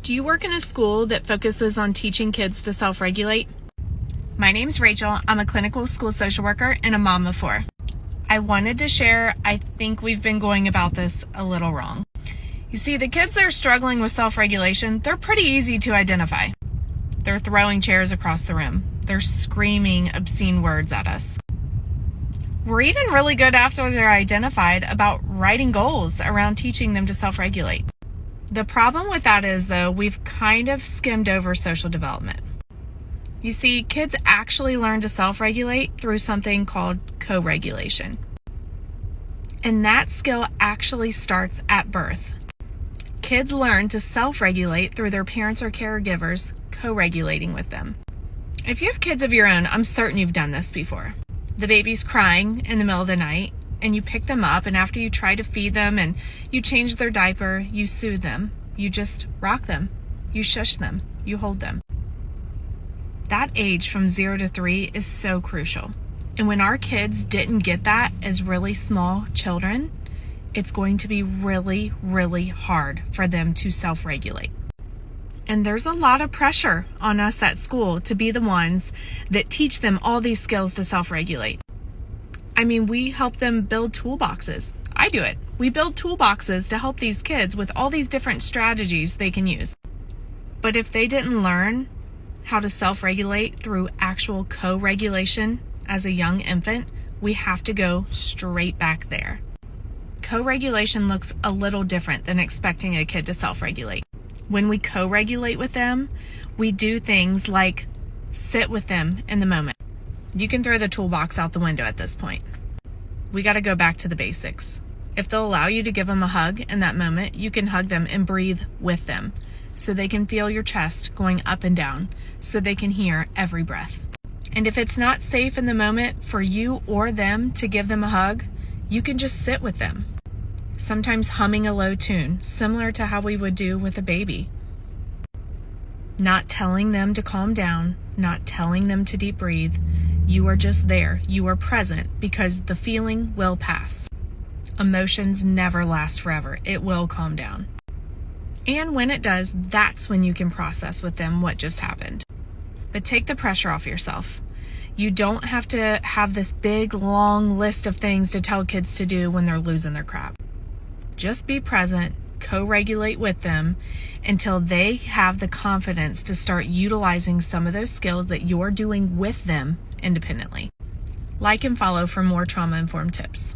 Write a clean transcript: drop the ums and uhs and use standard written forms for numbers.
Do you work in a school that focuses on teaching kids to self-regulate? My name's Rachel. I'm a clinical school social worker and a mom of 4. I wanted to share, I think we've been going about this a little wrong. You see, the kids that are struggling with self-regulation, they're pretty easy to identify. They're throwing chairs across the room. They're screaming obscene words at us. We're even really good after they're identified about writing goals around teaching them to self-regulate. The problem with that is, though, we've kind of skimmed over social development. You see, kids actually learn to self-regulate through something called co-regulation. And that skill actually starts at birth. Kids learn to self-regulate through their parents or caregivers co-regulating with them. If you have kids of your own, I'm certain you've done this before. The baby's crying in the middle of the night, and you pick them up, and after you try to feed them and you change their diaper, you soothe them, you just rock them, you shush them, you hold them. That age from 0 to 3 is so crucial. And when our kids didn't get that as really small children, it's going to be really, really hard for them to self-regulate. And there's a lot of pressure on us at school to be the ones that teach them all these skills to self-regulate. I mean, we help them build toolboxes. I do it. We build toolboxes to help these kids with all these different strategies they can use. But if they didn't learn how to self-regulate through actual co-regulation as a young infant, we have to go straight back there. Co-regulation looks a little different than expecting a kid to self-regulate. When we co-regulate with them, we do things like sit with them in the moment. You can throw the toolbox out the window at this point. We got to go back to the basics. If they'll allow you to give them a hug in that moment, you can hug them and breathe with them so they can feel your chest going up and down, so they can hear every breath. And if it's not safe in the moment for you or them to give them a hug, you can just sit with them. Sometimes humming a low tune, similar to how we would do with a baby. Not telling them to calm down, not telling them to deep breathe. You are just there. You are present because the feeling will pass. Emotions never last forever. It will calm down. And when it does, that's when you can process with them what just happened. But take the pressure off yourself. You don't have to have this big, long list of things to tell kids to do when they're losing their crap. Just be present, co-regulate with them until they have the confidence to start utilizing some of those skills that you're doing with them independently. Like and follow for more trauma-informed tips.